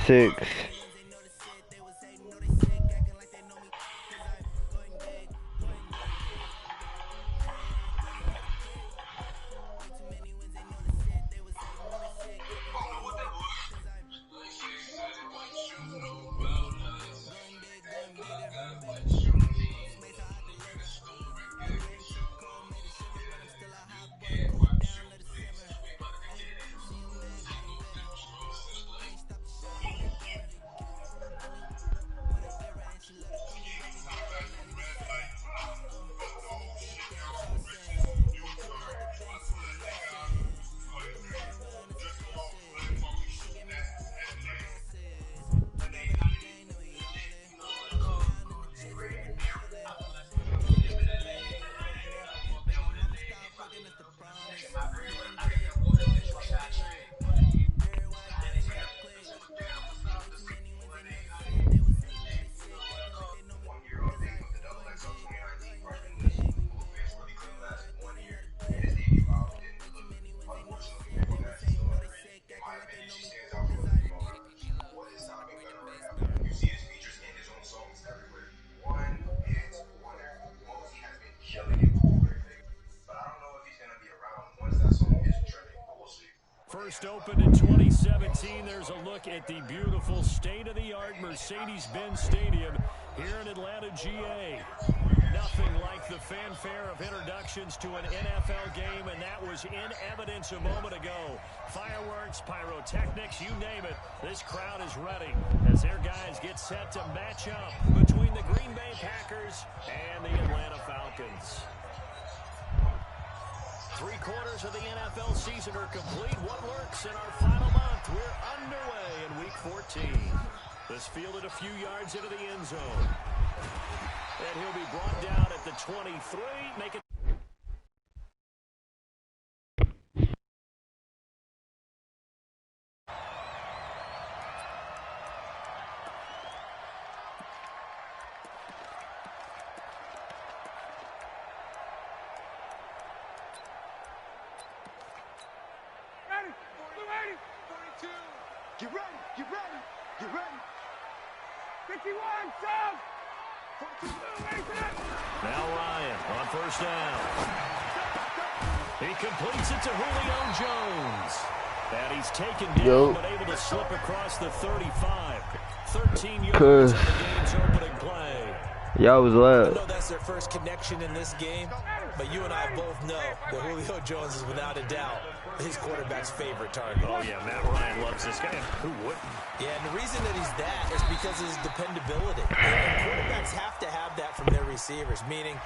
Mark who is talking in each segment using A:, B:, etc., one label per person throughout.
A: 6.
B: First opened in 2017, there's a look at the beautiful state-of-the-art Mercedes-Benz Stadium here in Atlanta, GA. Nothing like the fanfare of introductions to an NFL game, and that was in evidence a moment ago. Fireworks, pyrotechnics, you name it. This crowd is ready as their guys get set to match up between the Green Bay Packers and the Atlanta Falcons. 3/4 of the NFL season are complete. What works in our final month? We're underway in Week 14. This fielded a few yards into the end zone. And he'll be brought down at the 23. Make it.
C: Get ready, get ready, get ready. 51, Sam!
B: Now Ryan on first down. He completes it to Julio Jones. And he's taken down, but able to slip across the 35. 13 yards on the game's opening play.
A: Y'all was loud.
D: I know that's their first connection in this game, but you and I both know that Julio Jones is without a doubt his quarterback's favorite target.
B: Oh, yeah, Matt Ryan loves this guy. Who wouldn't?
D: Yeah, and the reason that he's that is because of his dependability. And quarterbacks have to have that from their receivers, meaning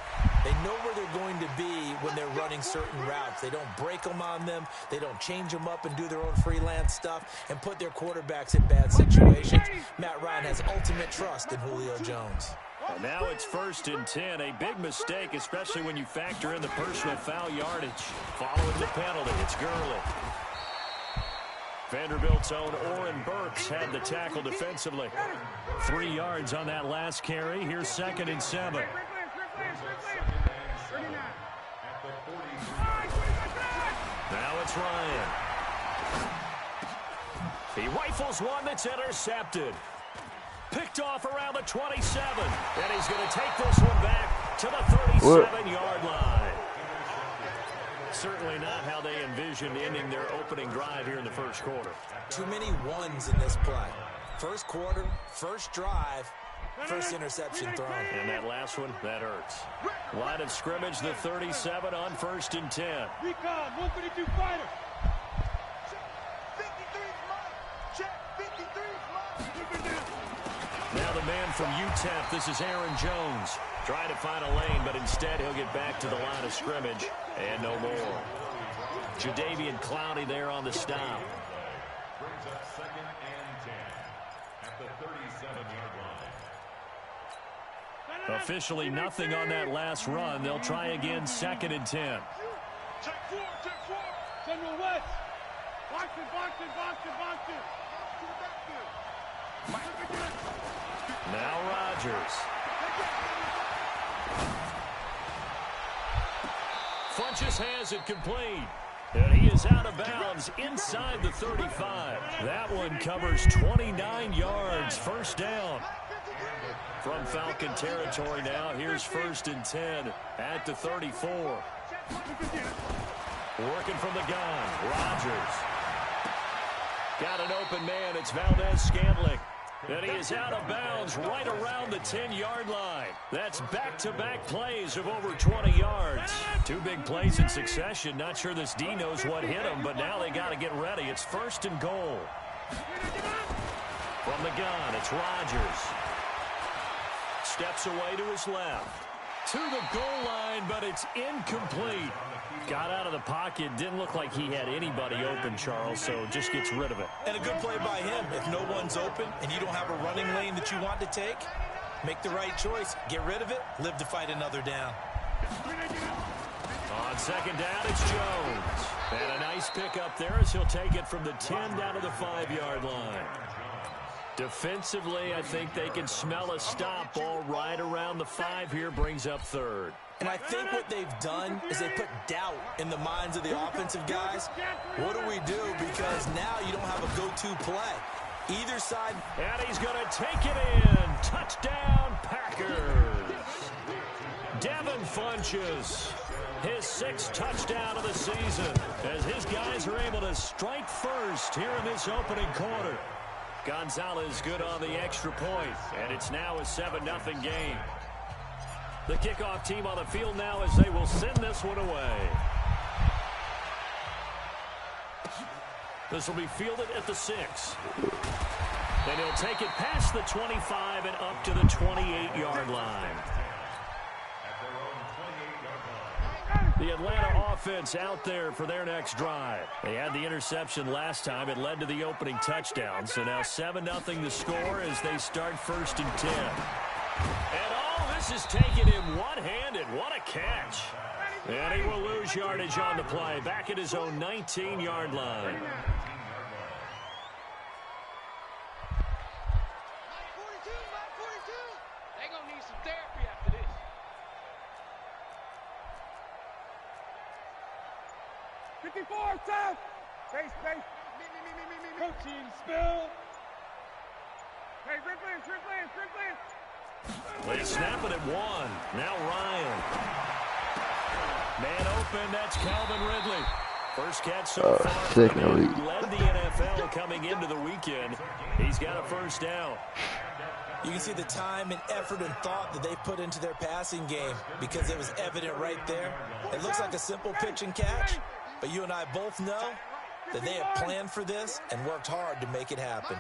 D: they know where they're going to be when they're running certain routes. They don't break them on them. They don't change them up and do their own freelance stuff and put their quarterbacks in bad situations. Matt Ryan has ultimate trust in Julio Jones.
B: And now it's 1st and 10. A big mistake, especially when you factor in the personal foul yardage. Following the penalty, it's Gurley. Vanderbilt's own Oren Burks had the tackle defensively. 3 yards on that last carry. Here's 2nd and 7. Now it's Ryan. He rifles one that's intercepted. Picked off around the 27. And he's going to take this one back to the 37-yard line. Certainly not how they envisioned ending their opening drive here in the first quarter.
D: Too many ones in this play. First quarter, first drive, first interception thrown.
B: And that last one, that hurts. Line of scrimmage, the 37 on 1st and 10.
C: Recon, 132 fighter.
B: Now the man from UTEP, this is Aaron Jones. Trying to find a lane, but instead he'll get back to the line of scrimmage. And no more. Jadeveon Clowney there on the stop.
E: Brings up 2nd and 10 at the 37-yard line.
B: Officially nothing on that last run. They'll try again 2nd and 10.
C: Check 4, check 4. General West. Boxing, boxing, boxing, boxing.
B: Now Rodgers. Funchess has it complete. And he is out of bounds inside the 35. That one covers 29 yards. First down. From Falcon territory now. Here's 1st and 10 at the 34. Working from the gun. Rodgers. Got an open man. It's Valdez-Scantling. And he is out of bounds right around the 10-yard line. That's back-to-back plays of over 20 yards. 2 big plays in succession. Not sure this D knows what hit him, but now they got to get ready. It's 1st and goal. From the gun, it's Rodgers. Steps away to his left. To the goal line, but it's incomplete. Got out of the pocket. Didn't look like he had anybody open, Charles, so just gets rid of it.
D: And a good play by him. If no one's open and you don't have a running lane that you want to take, make the right choice. Get rid of it. Live to fight another down.
B: On 2nd down, it's Jones. And a nice pick up there as he'll take it from the 10 down to the 5-yard line. Defensively, I think they can smell a stop. Ball right around the 5 here, brings up 3rd.
D: And I think what they've done is they put doubt in the minds of the offensive guys. What do we do? Because now you don't have a go-to play. Either side.
B: And he's going to take it in. Touchdown, Packers. Devin Funchess, his 6th touchdown of the season, as his guys are able to strike first here in this opening quarter. Gonzalez good on the extra point, and it's now a 7-0 game. The kickoff team on the field now as they will send this one away. This will be fielded at the 6. Then he'll take it past the 25 and up to the 28-yard line. The Atlanta offense out there for their next drive. They had the interception last time. It led to the opening touchdown. So now 7-0 the score as they start 1st and 10. And all this is taken in one-handed. What a catch. And he will lose yardage on the play. Back at his own 19-yard line.
C: They're going to need some therapy after this. South. Space. Me. Protein spill. Hey, Ridley.
B: They snap it at 1. Now Ryan. Man open, that's Calvin Ridley. First catch so far. He led the NFL coming into the weekend. He's got a 1st down.
D: You can see the time and effort and thought that they put into their passing game because it was evident right there. It looks like a simple pitch and catch, but you and I both know that they have planned for this and worked hard to make it happen.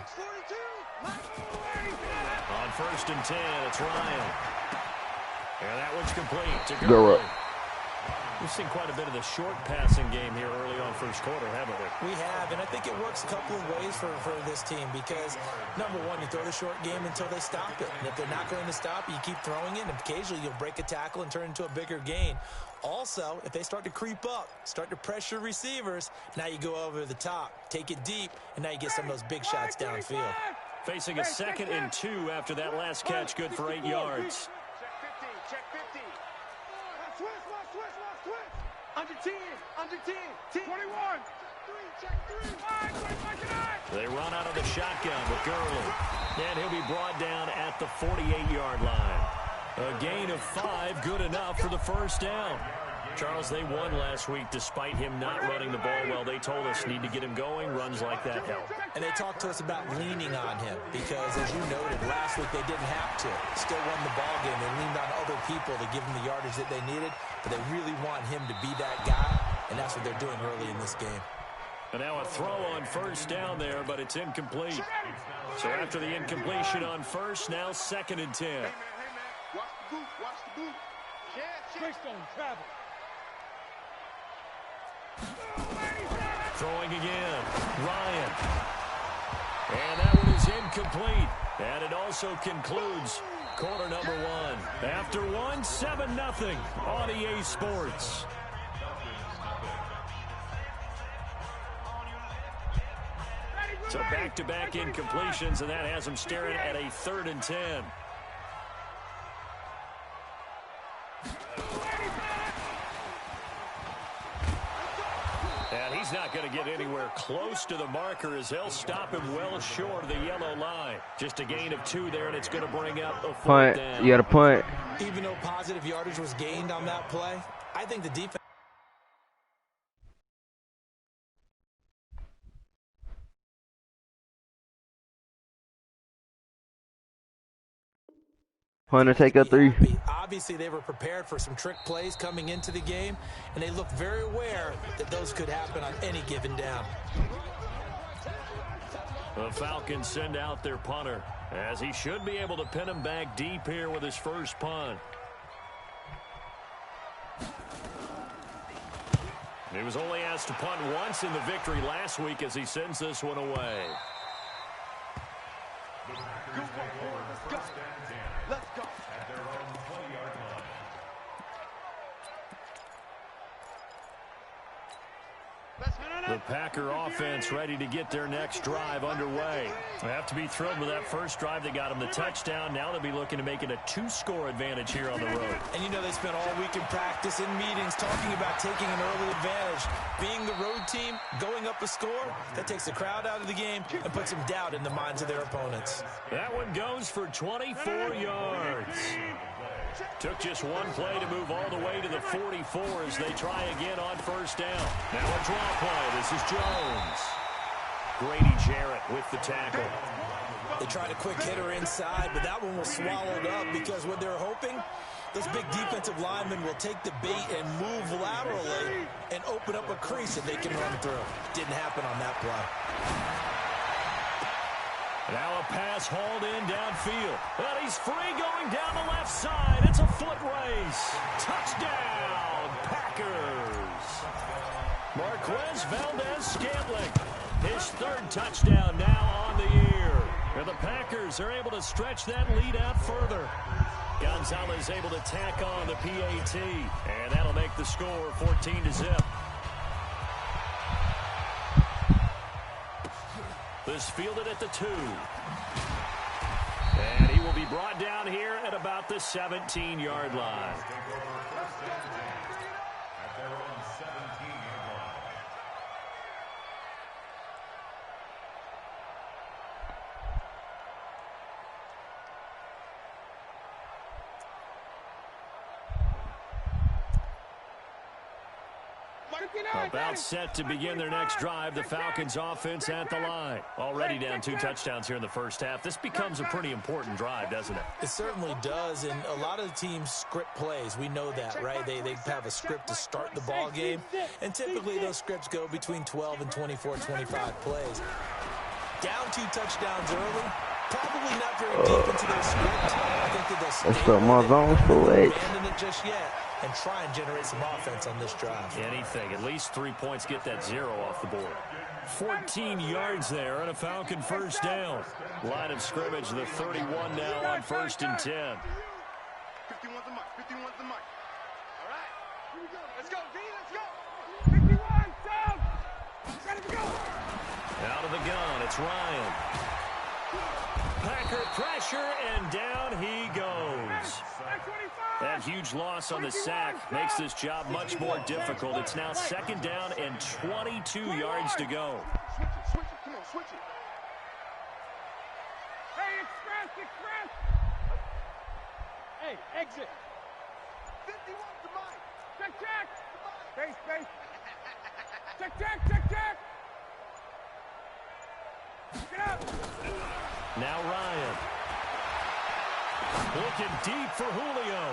B: On 1st and 10, it's Ryan. And that one's complete to Gurley. We've seen quite a bit of the short passing game here early on 1st quarter, haven't we?
D: We have, and I think it works a couple of ways for this team because, number one, you throw the short game until they stop it. And if they're not going to stop it, you keep throwing it, and occasionally you'll break a tackle and turn it into a bigger gain. Also, if they start to creep up, start to pressure receivers, now you go over the top, take it deep, and now you get some of those big shots downfield.
B: Facing a 2nd and 2 after that last catch, good for 8 yards.
C: Check 50. Switch. Under 10. 21. Check 3.
B: They run out of the shotgun with Gurley. And he'll be brought down at the 48-yard line. A gain of 5, good enough for the 1st down. Charles, they won last week despite him not running the ball well. They told us need to get him going. Runs like that help.
D: And they talked to us about leaning on him because, as you noted, last week they didn't have to. Still won the ball game. They leaned on other people to give them the yardage that they needed, but they really want him to be that guy, and that's what they're doing early in this game.
B: And now a throw on 1st down there, but it's incomplete. So after the incompletion on 1st, now 2nd and 10.
C: Hey, man. Watch the boot. Space don't travel.
B: Throwing again. Ryan. And that one is incomplete. And it also concludes quarter number 1. After 1, 7-0 on EA Sports. So back-to-back incompletions, and that has them staring at a 3rd and 10. And He's not going to get anywhere close to the marker as they'll stop him well short of the yellow line. Just a gain of 2 there, and it's going to bring up a fourth down.
A: You got a punt.
D: Even though positive yardage was gained on that play, I think the defense...
A: Hunter, take a 3.
D: Obviously, they were prepared for some trick plays coming into the game, and they looked very aware that those could happen on any given down.
B: The Falcons send out their punter, as he should be able to pin him back deep here with his first punt. He was only asked to punt once in the victory last week as he sends this one away.
C: Let's go.
E: At their own 20-yard line.
B: The Packer offense ready to get their next drive underway. They have to be thrilled with that first drive. They got them the touchdown. Now they'll be looking to make it a 2-score advantage here on the road.
D: And you know they spent all week in practice and meetings talking about taking an early advantage. Being the road team, going up a score, that takes the crowd out of the game and puts some doubt in the minds of their opponents.
B: That one goes for 24 yards. Took just one play to move all the way to the 44 as they try again on first down. Now a draw play. This is Jones. Grady Jarrett with the tackle.
D: They tried a quick hitter inside, but that one was swallowed up because what they're hoping, those big defensive linemen will take the bait and move laterally and open up a crease that they can run through. Didn't happen on that play.
B: Now a pass hauled in downfield. But he's free going down the left side. It's a foot race. Touchdown, Packers. Marquez Valdez-Scantling. His 3rd touchdown now on the year. And the Packers are able to stretch that lead out further. Gonzalez able to tack on the PAT. And that'll make the score 14-0. This fielded at the 2. And he will be brought down here at about the 17-yard line.
E: At their own 17-yard line.
B: About set to begin their next drive, the Falcons offense at the line. Already down 2 touchdowns here in the first half. This becomes a pretty important drive, doesn't it?
D: It certainly does, and a lot of the teams script plays. We know that, right? They have a script to start the ball game, and typically those scripts go between 12 and 24, 25 plays. Down 2 touchdowns early, probably not very deep into their script. I think that they'll stay with it, abandon it just yet, and try and generate some offense on this drive.
B: Anything. At least 3 points. Get that 0 off the board. 14 yards there and a Falcon first down. Line of scrimmage, the 31 now on 1st and 10.
C: 51's the mark. 51's the mark. All right. Here we go. Let's go, V. Let's go. 51, down. Ready to go.
B: Out of the gun, it's Ryan. Packer pressure, and down he goes. That huge loss on the sack makes this job much more difficult. It's now 2nd down and 22 yards to go.
C: Switch it. Come on, switch it. Hey, express. Hey, exit. 51's the mark. Check. Space. Check. Get out.
B: Now Ryan. Looking deep for Julio.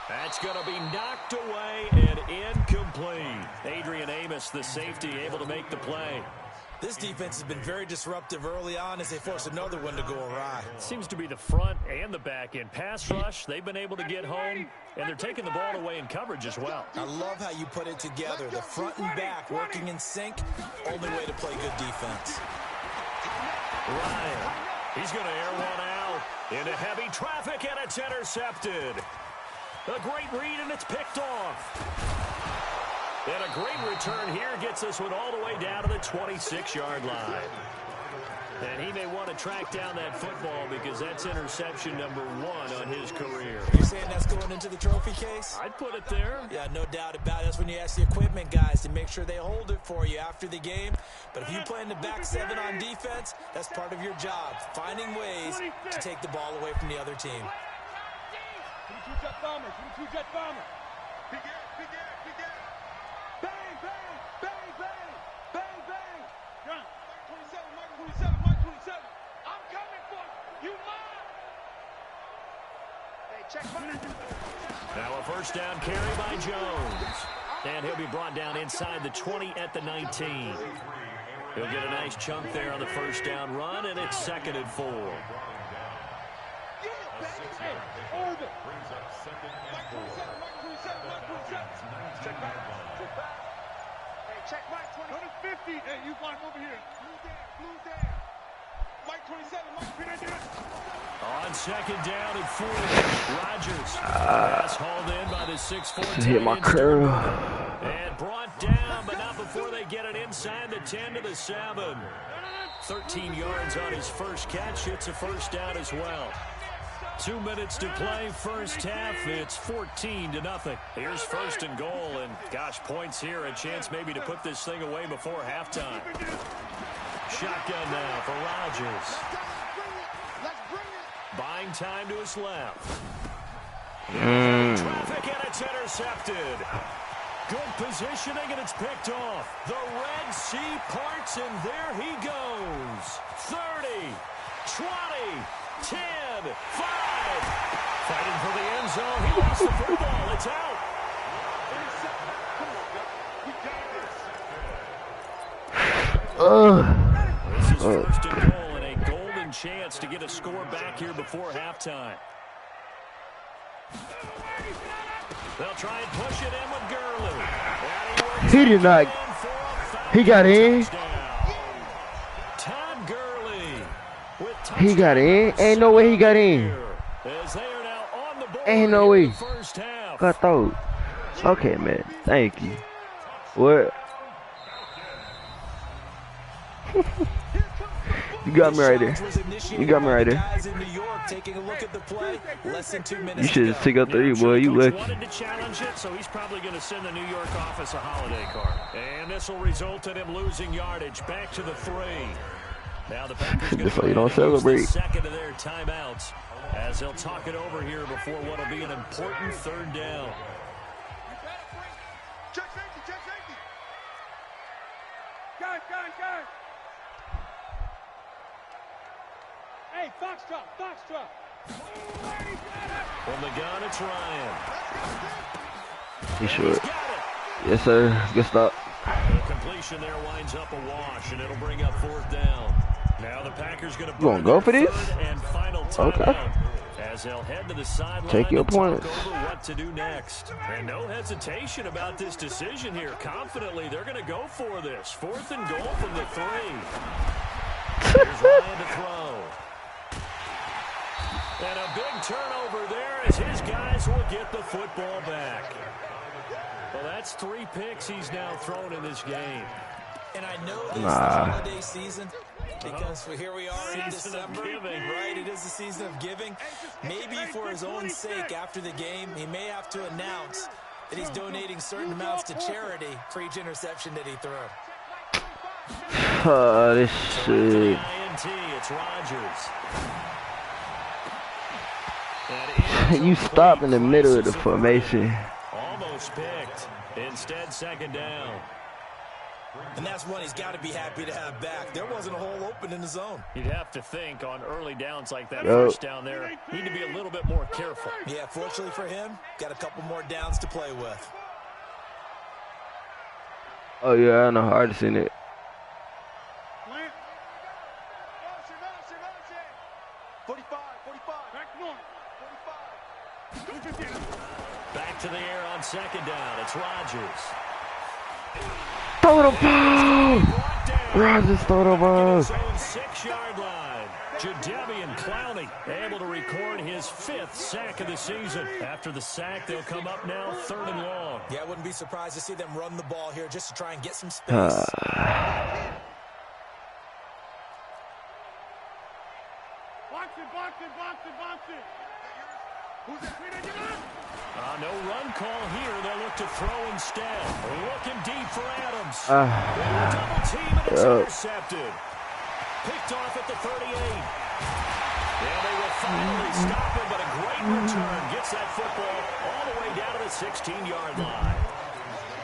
B: That's going to be knocked away and incomplete. Adrian Amos, the safety, able to make the play.
D: This defense has been very disruptive early on as they force another one to go awry.
B: Seems to be the front and the back end. Pass rush, they've been able to get home, and they're taking the ball away in coverage as well.
D: I love how you put it together. The front and back working in sync, only way to play good defense.
B: Ryan, he's going to air one out into heavy traffic, and it's intercepted. A great read, and it's picked off. And a great return here gets this one all the way down to the 26-yard line. And he may want to track down that football because that's interception number 1 on his career.
D: You're saying that's going into the trophy case?
B: I'd put it there.
D: Yeah, no doubt about it. That's when you ask the equipment guys to make sure they hold it for you after the game. But if you play in the back 7 on defense, that's part of your job, finding ways to take the ball away from the other team.
C: 22 jet bombers, 22 jet bombers. Big air, big air, big air. Bang, bang, bang, bang, bang, bang. Run. Mike 27, Mike 27. I'm coming for you. You mine. Hey, check
B: Now a first down carry by Jones. And he'll be brought down inside the 20 at the 19. He'll get a nice chunk there on the first down run, and it's 2nd and 4.
C: Hey, Orbit. Brings up 2nd and 4. Mike 27, Mike 27. Check back. Check back. Hey, check Mike 20. Go to 50. Hey, you fly over here. Blue down. Mike 27, Mike 27.
B: On 2nd down and 4, Rodgers. Pass hauled in by the 6'4".
A: Hit my curl.
B: And brought down, but not before they get it inside the 10 to the 7. 13 yards on his first catch. It's a first down as well. 2 minutes to play, first half. It's 14-0. Here's 1st and goal, and gosh, points here. A chance maybe to put this thing away before halftime. Shotgun now for Rodgers. Buying time to his left. Traffic, and it's intercepted. Good positioning, and it's picked off. The Red Sea parts, and there he goes. 30, 20, 10, 5. Fighting for the end zone. He lost the football. It's out. This is 1st and goal, and a golden chance to get a score back here before halftime. They'll try and push it in with Gurley.
A: He did not. He got in.
B: Todd Gurley with
A: He got in. Ain't no way he got in.
B: as they are now on the board
A: Ain't no
B: in
A: way.
B: the first half.
A: Got those. Okay, man. Thank you. What? You got me right there. You got me right there. You should have took a 3, boy. You lucky.
B: Wanted to challenge it, so he's probably going to send the New York office a holiday card. And this will result in him losing yardage. Back to the 3. Now the Packers going to
A: you don't celebrate.
B: Second of their timeouts as they'll talk it over here before what will be an important 3rd down.
C: Check safety, check safety. Guys. Hey, Foxtrot.
B: From the gun, it's Ryan.
A: He should. Yes, sir. Good stop.
B: The completion there winds up a wash, and it'll bring up 4th down. Now the Packers going to
A: You want to go for this?
B: And final
A: Okay.
B: as they'll head to the sideline.
A: Take your
B: to talk
A: points.
B: over what to do next. And no hesitation about this decision here. Confidently, they're going to go for this. 4th and goal from the 3. Here's Ryan to throw. And a big turnover there as his guys will get the football back. Well, that's 3 picks he's now thrown in this game.
D: And I know this is the holiday season because here we are in December, right? It is the season of giving. Maybe for his own sake after the game, he may have to announce that he's donating certain amounts to charity for each interception that he threw.
A: This shit.
B: It's Rodgers.
A: You stop in the middle of the formation.
B: Almost picked. Instead, 2nd down.
D: And that's one he's got to be happy to have back. There wasn't a hole open in the zone.
B: You'd have to think on early downs like that, first down there, need to be a little bit more careful.
D: Yeah, fortunately for him, got a couple more downs to play with.
A: Oh, yeah, I know how to seen it.
C: 45. Back north. 45.
B: Back to the air on 2nd down. It's Rodgers.
A: Throw the ball! Rodgers throw the ball.
B: 6-yard line. Jadeveon Clowney able to record his 5th sack of the season. After the sack, they'll come up now 3rd and long.
D: Yeah, I wouldn't be surprised to see them run the ball here just to try and get some space.
B: No run call here. They'll look to throw instead. Looking deep for Adams. Double team and it's intercepted. Picked off at the 38. Yeah, they will finally stop him, but a great return. Gets that football all the way down to the 16-yard line.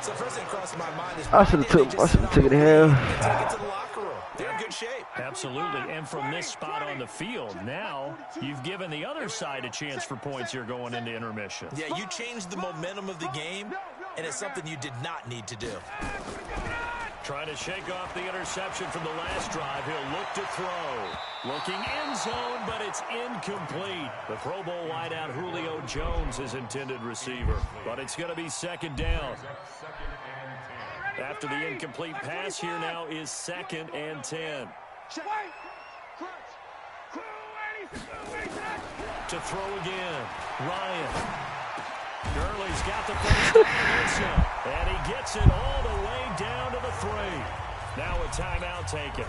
D: So first thing crossed my mind is
A: I should have took it to him.
D: take it to the locker room. They're in good shape.
B: Absolutely, and from this spot on the field, now you've given the other side a chance for points here going into intermission.
D: Yeah, you changed the momentum of the game, and it's something you did not need to do.
B: Trying to shake off the interception from the last drive. He'll look to throw. Looking end zone, but it's incomplete. The Pro Bowl wideout Julio Jones is intended receiver, but it's going to be second down. After the incomplete pass, here now is 2nd and 10. To throw again, Ryan. Gurley's got the first down, and he gets it all the way down to the 3. Now a timeout taken.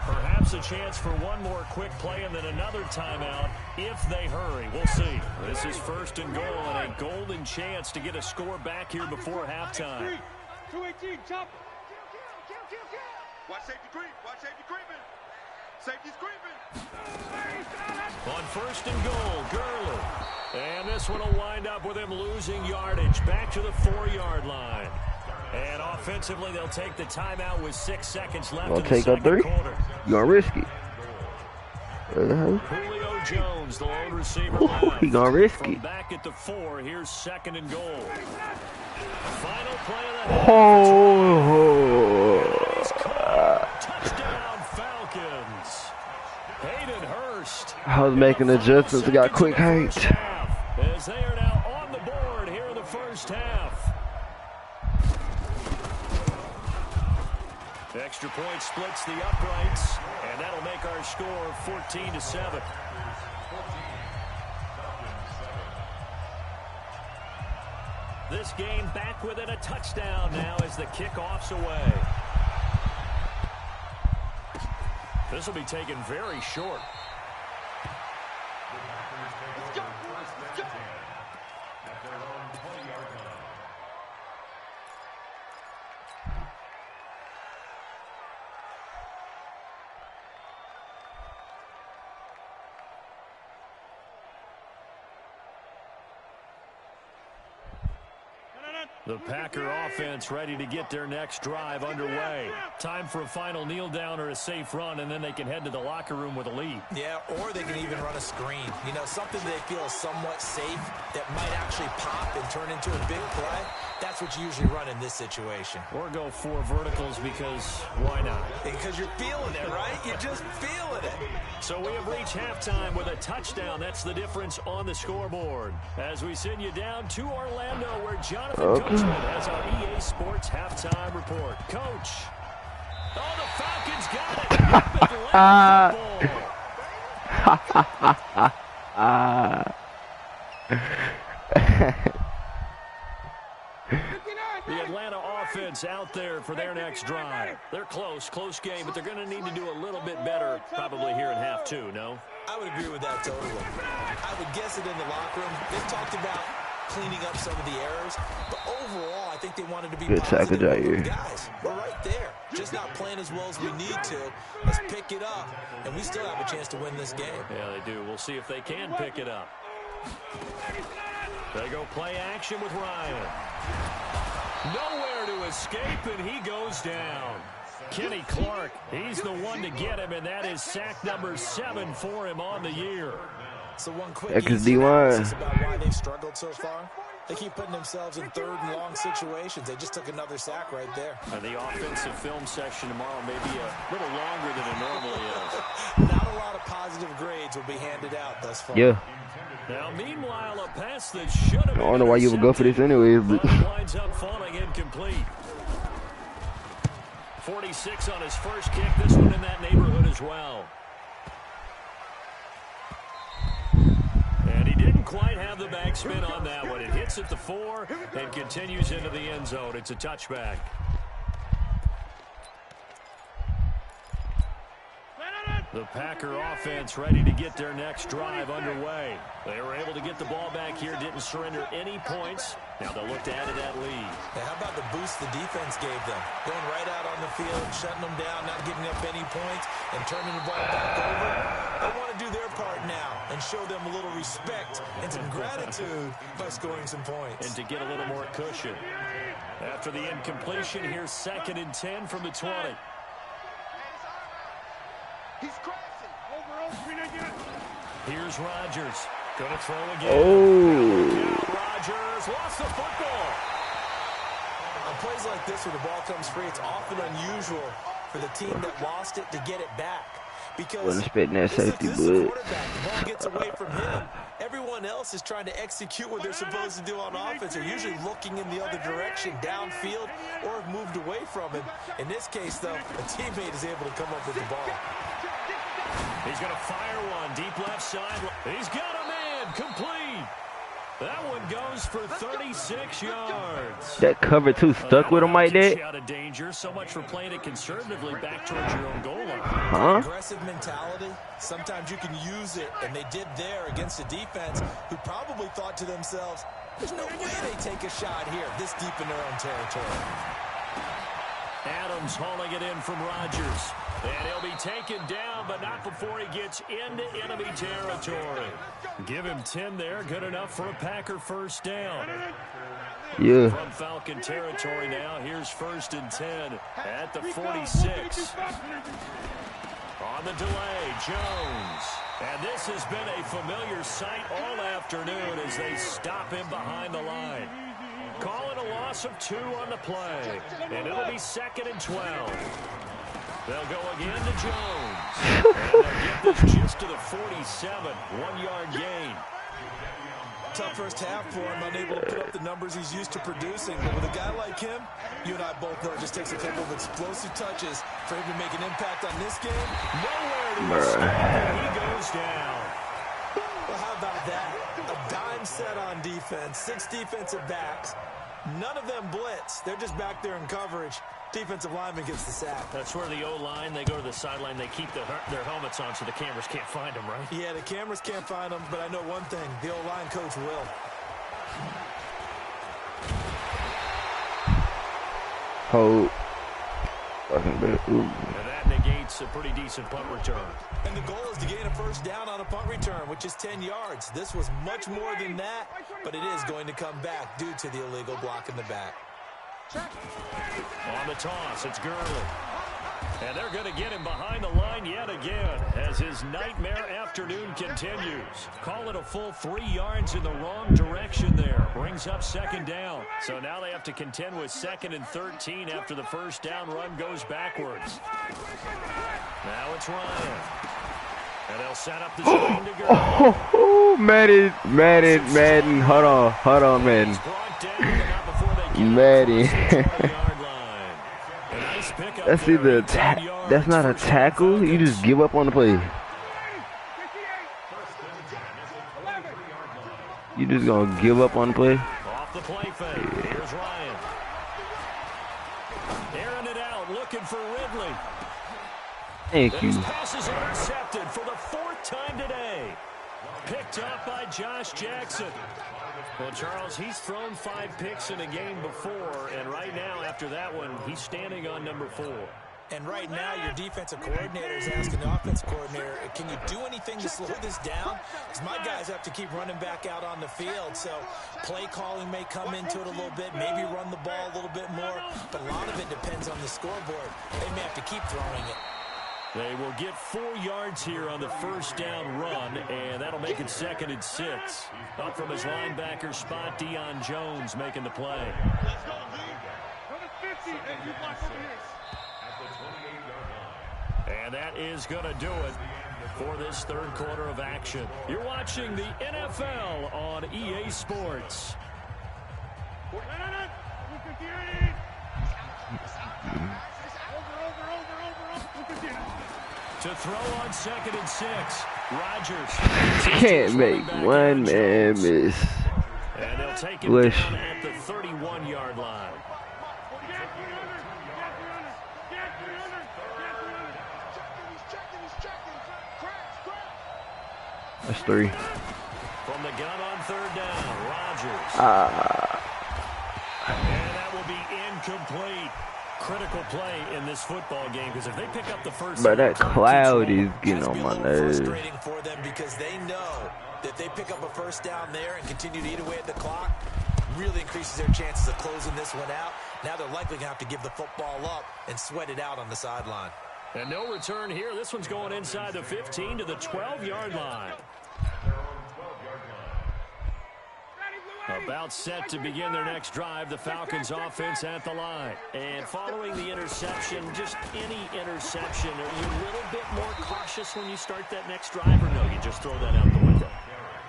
B: Perhaps a chance for one more quick play and then another timeout if they hurry. We'll see. This is 1st and goal and a golden chance to get a score back here before halftime.
C: 218, chopper. Watch safety creep. Watch safety creeping. Safety's creeping.
B: On 1st and goal, Gurley. And this one will wind up with him losing yardage back to the 4-yard line. And offensively, they'll take the timeout with 6 seconds left in the second quarter.
A: You're gonna risk it.
B: Julio Jones, the lone receiver left.
A: He gonna risk it.
B: Back at the 4, here's 2nd and goal. Final play of the half. Touchdown Falcons. Hayden Hurst.
A: I was making adjustments. I got quick height.
B: As they are now on the board here in the first half. The extra point splits the uprights, and that'll make our score 14-7. This game back within a touchdown now as the kickoff's away. This will be taken very short.
C: Let's go. Let's go.
E: At their own 20-yard line.
B: The Packer offense ready to get their next drive underway. Time for a final kneel down or a safe run, and then they can head to the locker room with a lead.
D: Yeah, or they can even run a screen. You know, something they feel is somewhat safe that might actually pop and turn into a big play. That's what you usually run in this situation.
B: Or go 4 verticals because why not?
D: Because you're feeling it, right? You're just feeling it.
B: So we have reached halftime with a touchdown. That's the difference on the scoreboard. As we send you down to Orlando where Jonathan Coachman has our EA Sports halftime report. Coach. Oh, the Falcons got it. The Atlanta offense out there for their next drive. They're close game, but they're going to need to do a little bit better probably here in half 2, no?
D: I would agree with that totally. I would guess it in the locker room. They've talked about cleaning up some of the errors, but overall, I think they wanted to be positive. Guys, we're right there. Just not playing as well as we need to. Let's pick it up, and we still have a chance to win this game.
B: Yeah, they do. We'll see if they can pick it up. They go play action with Ryan. Nowhere to escape, and he goes down. Kenny Clark, he's the one to get him, and that is sack number 7 for him on the year.
D: So one quick analysis about why they've struggled so far. They keep putting themselves in 3rd and long situations. They just took another sack right there.
B: The offensive film session tomorrow may be a little longer than it normally is.
D: Not a lot of positive grades will be handed out thus far.
A: Yeah.
B: Now, meanwhile, a pass that should have been
A: I don't know why you would go for this anyways, but
B: winds up falling incomplete. 46 on his first kick. This one in that neighborhood as well. And he didn't quite have the backspin on that one. It hits at the 4 and continues into the end zone. It's a touchback. The Packer offense ready to get their next drive underway. They were able to get the ball back here, didn't surrender any points. Now they'll look to add to that lead.
D: Now, how about the boost the defense gave them? Going right out on the field, shutting them down, not giving up any points, and turning the ball back over. They want to do their part now and show them a little respect and some gratitude by scoring some points.
B: And to get a little more cushion. After the incompletion, here's 2nd and 10 from the 20.
C: He's crossing. Over.
B: Here's Rodgers. Going to throw again.
A: Oh.
B: Rodgers lost the football.
D: On plays like this where the ball comes free, it's often unusual for the team that lost it to get it back. Because
A: Wasn't expecting that safety
D: this is a
A: blitz.
D: quarterback. The ball gets away from him. Everyone else is trying to execute what they're supposed to do on offense. They're usually looking in the other direction, downfield, or have moved away from him. In this case, though, a teammate is able to come up with the ball.
B: He's going to fire one deep left side. He's got a man complete. That one goes for 36 yards.
A: That cover two stuck with him like that?
B: Out of danger. So much for playing it conservatively back towards your own goal line.
A: Huh?
D: Aggressive mentality. Sometimes you can use it, and they did there against a defense who probably thought to themselves, there's no way they take a shot here this deep in their own territory.
B: Adams hauling it in from Rodgers. And he'll be taken down, but not before he gets into enemy territory. Give him 10 there. Good enough for a Packer first down.
A: Yeah.
B: From Falcon territory now. Here's 1st and 10 at the 46. On the delay, Jones. And this has been a familiar sight all afternoon as they stop him behind the line. Calling a loss of 2 on the play. And it'll be 2nd and 12. They'll go again to Jones. And they'll get this just to the 47. 1-yard gain.
D: Tough first half for him, unable to put up the numbers he's used to producing. But with a guy like him, you and I both know it just takes a couple of explosive touches for him to make an impact on this game.
B: Nowhere to escape. He goes down.
D: Well, how about that? A dime set on defense, 6 defensive backs. None of them blitz. They're just back there in coverage. Defensive lineman gets the sack.
B: That's where the O-line, they go to the sideline, they keep their helmets on so the cameras can't find them, right?
D: Yeah, the cameras can't find them, but I know one thing. The O-line coach will.
A: Hold. Fucking good. Ooh.
B: And that negates a pretty decent punt return.
D: And the goal is to gain a first down on a punt return, which is 10 yards. This was much more than that, but it is going to come back due to the illegal block in the back.
B: On the toss, it's Gurley. And they're going to get him behind the line yet again as his nightmare afternoon continues. Call it a full 3 yards in the wrong direction there. Brings up 2nd down. So now they have to contend with 2nd and 13 after the first down run goes backwards. Now it's Ryan. And they'll set up the screen to Gurley.
A: Oh, Madden. Hold on, Madden. Madden. That's either that's not a tackle. You just give up on the play. You just gonna give up on the play.
B: Off the play fake. Here's Ryan. Airing it out, looking for Ridley.
A: Thank you.
B: His pass is intercepted for the 4th time today. Picked up by Josh Jackson. Well, Charles, he's thrown 5 picks in a game before, and right now, after that one, he's standing on number 4.
D: And right now, your defensive coordinator is asking the offensive coordinator, can you do anything to slow this down? Because my guys have to keep running back out on the field. So play calling may come into it a little bit, maybe run the ball a little bit more. But a lot of it depends on the scoreboard. They may have to keep throwing it.
B: They will get 4 yards here on the first down run, and that'll make it 2nd and 6. Up from his linebacker spot, Deion Jones making the play. And that is going to do it for this 3rd quarter of action. You're watching the NFL on EA Sports. To throw on 2nd and 6. Rodgers
A: Can't make one man miss.
B: And they'll take it down at the 31-yard line.
A: That's 3.
B: From the gun on 3rd down, Rodgers. And that will be incomplete. Critical play in this football game, because if they pick up the first,
A: but that cloud is getting on my nerves.
D: Frustrating for them because they know that they pick up a first down there and continue to eat away at the clock, really increases their chances of closing this one out. Now they're likely going to have to give the football up and sweat it out on the sideline.
B: And no return here. This one's going inside the 15 to the 12-yard line. About set to begin their next drive, the Falcons offense at the line. And following the interception, just any interception, are you a little bit more cautious when you start that next drive, or no, you just throw that out the window?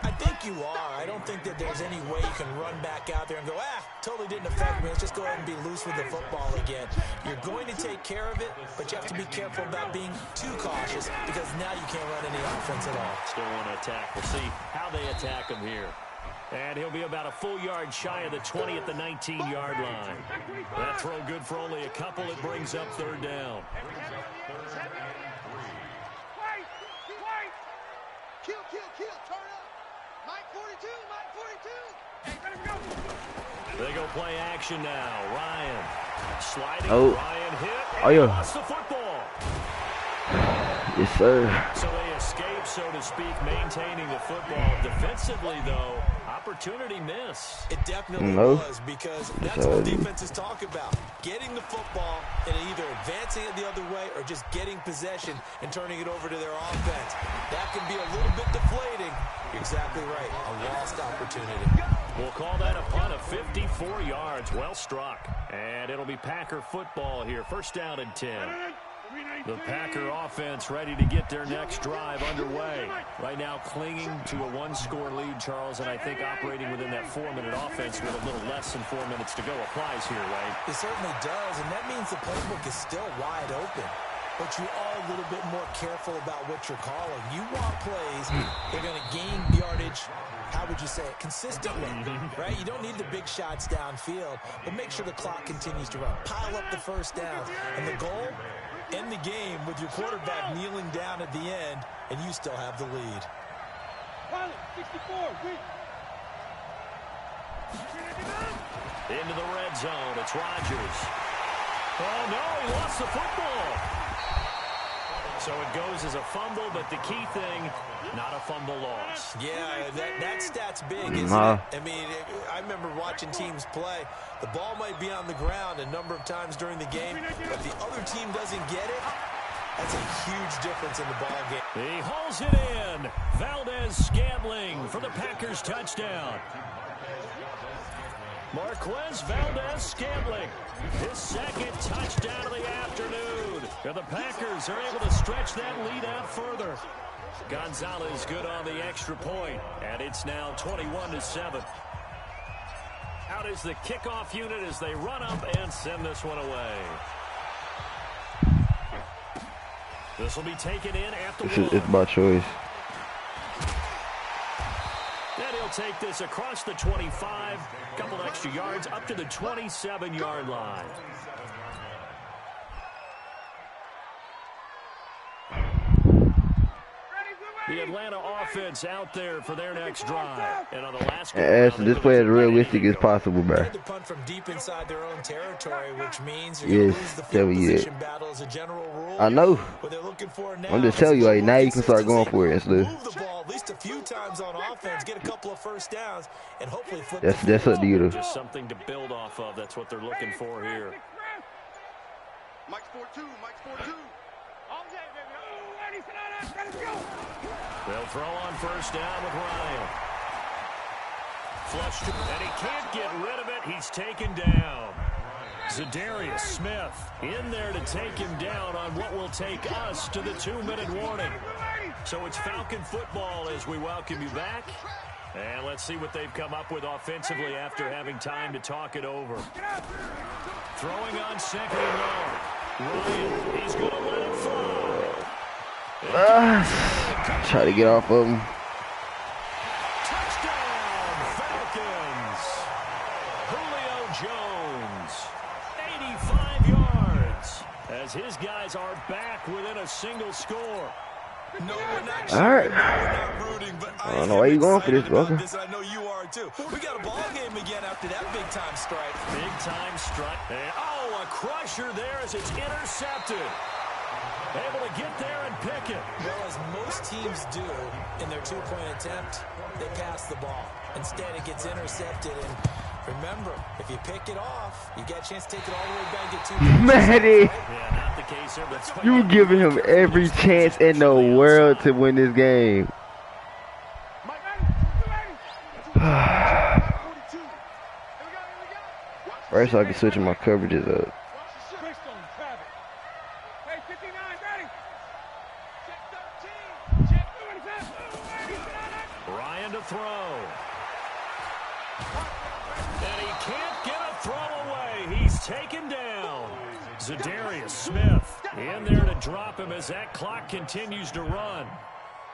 D: I think you are. I don't think that there's any way you can run back out there and go, totally didn't affect me. Let's just go ahead and be loose with the football again. You're going to take care of it, but you have to be careful about being too cautious, because now you can't run any offense at all.
B: Still want to attack. We'll see how they attack him here. And he'll be about a full yard shy of the 20 at the 19-yard line. That throw good for only a couple. It brings up 3rd down.
C: Kill, turn up. Mike 42, Mike 42.
B: They go play action now. Ryan sliding.
A: Oh.
B: Ryan hit.
A: Oh, yeah.
B: Lost the football.
A: Yes, sir.
B: So they escape, so to speak, maintaining the football. Defensively, though, opportunity miss.
D: It definitely was, because that's what defenses talk about. Getting the football and either advancing it the other way or just getting possession and turning it over to their offense. That can be a little bit deflating. You're exactly right. A lost opportunity.
B: We'll call that a punt of 54 yards. Well struck. And it'll be Packer football here. 1st down and 10. The Packer offense ready to get their next drive underway. Right now clinging to a 1-score lead, Charles, and I think operating within that 4-minute offense with a little less than 4 minutes to go applies here, Wayne.
D: It certainly does, and that means the playbook is still wide open. But you are a little bit more careful about what you're calling. You want plays that are going to gain yardage, how would you say it, consistently, right? You don't need the big shots downfield, but make sure the clock continues to run. Pile up the first down. And the goal? End the game with your quarterback kneeling down at the end, and you still have the lead.
C: 64,
B: into the red zone. It's Rodgers. Oh, no, he lost the football. So it goes as a fumble, but the key thing, not a fumble loss.
D: Yeah, that stat's big, isn't it? I mean, I remember watching teams play. The ball might be on the ground a number of times during the game, but the other team doesn't get it. That's a huge difference in the ball game.
B: He hauls it in. Valdez-Scantling for the Packers touchdown. Marquez Valdez-Scantling, his 2nd touchdown of the afternoon. And the Packers are able to stretch that lead out further. Gonzalez good on the extra point, and it's now 21-7. Out is the kickoff unit as they run up and send this one away. This will be taken in at the one.
A: It's by choice.
B: Then he'll take this across the 25, couple extra yards up to the 27-yard line. The Atlanta offense out there for their next drive. And on the last
A: this play as realistic as possible, bro.
D: To punt from deep inside their own territory, which means you're going to lose the field position battle as a general rule.
A: I know.
D: What they're looking for now,
A: I'm just telling you, like, now you can start going for it and stuff.
D: Move the ball at least a few times on offense, get a couple of first downs, and hopefully flip
A: that's up to you.
B: Just something to build off of. That's what they're looking for here.
C: Mike's 4-2, Mike's 4-2.
B: They'll throw on first down with Ryan. Flushed, and he can't get rid of it. He's taken down. Zadarius Smith in there to take him down on what will take us to the 2-minute warning. So it's Falcon football as we welcome you back. And let's see what they've come up with offensively after having time to talk it over. Throwing on 2nd and long. Ryan, he's going to let it fly.
A: Try to get off of him.
B: Touchdown, Falcons. Julio Jones, 85 yards, as his guys are back within a single score.
D: No, we're not
A: All right.
D: cheering, no, we're not rooting, but
A: I don't know why you going for this,
D: about
A: Booker.
D: this. I know you are too. We got a ball game again after that big time strike.
B: Big time strike. And, oh, a crusher there as it's intercepted. Able to get there and pick it.
D: Well, as most teams do in their two-point attempt, they pass the ball. Instead, it gets intercepted. And remember, if you pick it off, you get a chance to take it all the way back, get 2 points.
A: Maddie,
B: Yeah, not the case here, but
A: you giving him every chance in the world to win this game. First, I can switch my coverages up.
B: Ryan to throw. And he can't get a throw away. He's taken down. Zadarius Smith in there to drop him as that clock continues to run.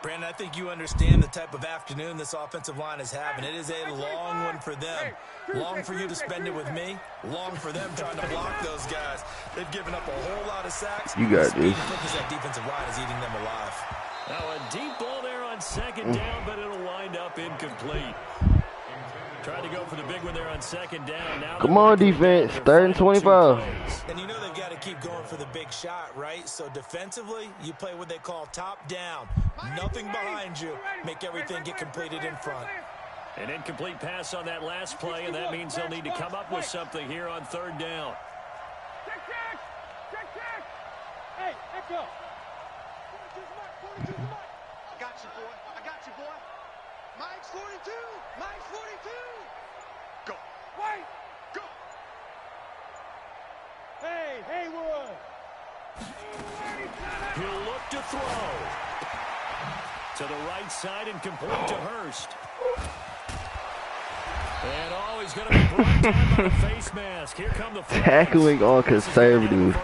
D: Brandon, I think you understand the type of afternoon this offensive line is having. It is a long one for them. Long for you to spend it with me. Long for them trying to block those guys. They've given up a whole lot of sacks.
A: You got this.
D: That defensive line is eating them alive.
B: Now a deep ball there on second down, but it'll wind up incomplete. Tried to go for the big one there on second down. Now
A: Come on, defense. 3rd and 25.
D: And you know they've got to keep going for the big shot, right? So defensively, you play what they call top down. Nothing behind you. Make everything get completed in front.
B: An incomplete pass on that last play, and that means they'll need to come up with something here on 3rd down.
C: Hey, Echo. I got you, boy. I got you, boy. Mike's 42. Mike's 42. Go. Wait. Go. Hey, Haywood.
B: He'll look to throw. To the right side and complete to Hurst. And oh, he's going to be brought down by the face mask. Here come the
A: Tackling on conservative.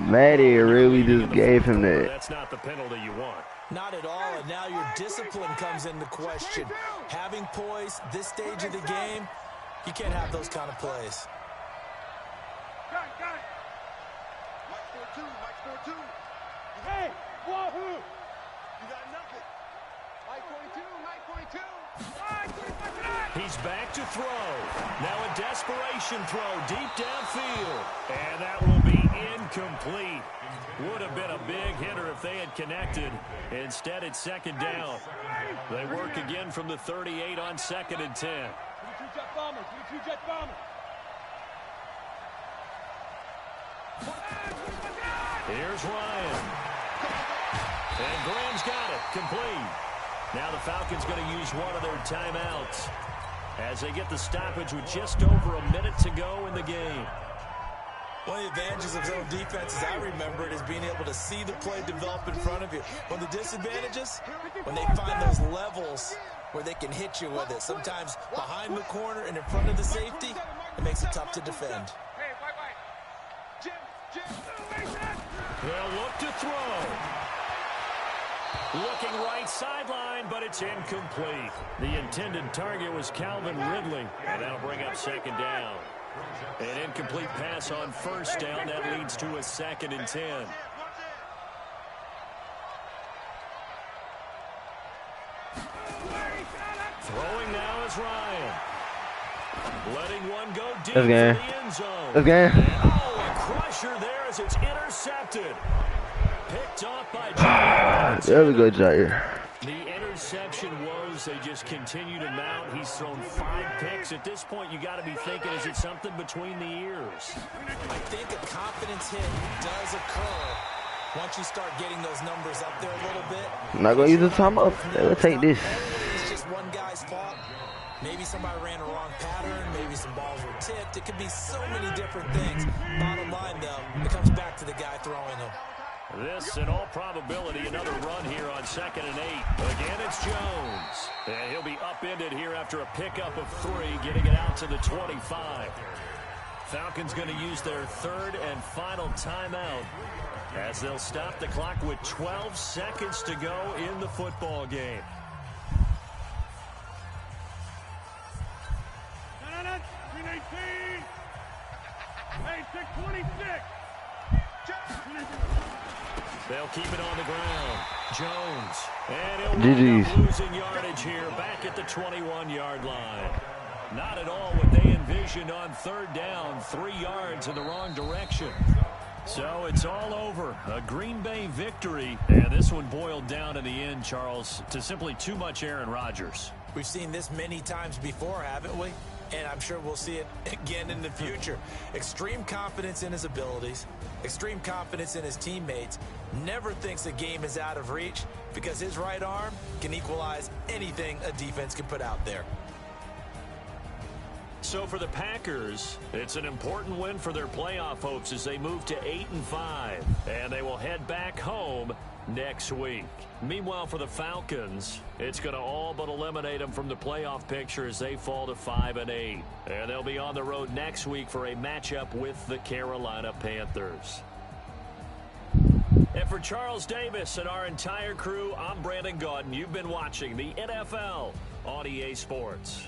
A: Maddie really just gave him that.
B: That's not the penalty you want.
D: Not at all, and now your discipline comes into question. Having poise this stage of the game, you can't have those kind of plays.
C: Got it. Mike's 42. Mike's 42. Hey, wahoo. You got nothing. Mike 42. Mike 42.
B: He's back to throw. Now a desperation throw deep downfield. And that will be incomplete. Would have been a big hitter if they had connected. Instead, it's 2nd down. They work again from the 38 on 2nd and 10.
C: 22 jet bombers. 22 jet bombers.
B: Here's Ryan. And Graham's got it. Complete. Now the Falcons going to use one of their timeouts as they get the stoppage with just over a minute to go in the game.
D: One of the advantages of zone defense, as I remember it, is being able to see the play develop in front of you. One of the disadvantages, when they find those levels where they can hit you with it. Sometimes behind the corner and in front of the safety, it makes it tough to defend.
C: Hey, Jim.
B: They'll look to throw. Looking right sideline, but it's incomplete. The intended target was Calvin Ridley, and that'll bring up 2nd down. An incomplete pass on 1st down. That leads to a 2nd and 10. Throwing now is Ryan. Letting one go deep for the end zone. Oh, a crusher there as it's intercepted. Picked off by Jair.
A: There we go, Jair.
B: The interception woes, they just continue to mount. He's thrown 5 picks. At this point, you got to be thinking, is it something between the ears?
D: I think a confidence hit does occur once you start getting those numbers up there a little bit.
A: I'm not going to use the time up. Let's take this.
D: It's just one guy's fault. Maybe somebody ran a wrong pattern. Maybe some balls were tipped. It could be so many different things. Bottom line, though, it comes back to the guy throwing them.
B: This, in all probability, another run here on 2nd and 8. Again, it's Jones. And he'll be upended here after a pickup of 3, getting it out to the 25. Falcons going to use their 3rd and final timeout as they'll stop the clock with 12 seconds to go in the football game.
C: No. 319. Hey, 626.
B: They'll keep it on the ground. Jones. And he'll
A: GG's.
B: wind up losing yardage here back at the 21-yard line. Not at all what they envisioned on third down, 3 yards in the wrong direction. So it's all over. A Green Bay victory. And this one boiled down in the end, Charles, to simply too much Aaron Rodgers.
D: We've seen this many times before, haven't we? And I'm sure we'll see it again in the future. Extreme confidence in his abilities, extreme confidence in his teammates, never thinks a game is out of reach because his right arm can equalize anything a defense can put out there.
B: So for the Packers, it's an important win for their playoff hopes as they move to 8-5, and they will head back home next week. Meanwhile, for the Falcons, it's going to all but eliminate them from the playoff picture as they fall to 5-8. And they'll be on the road next week for a matchup with the Carolina Panthers. And for Charles Davis and our entire crew, I'm Brandon Gaudin. You've been watching the NFL on EA Sports.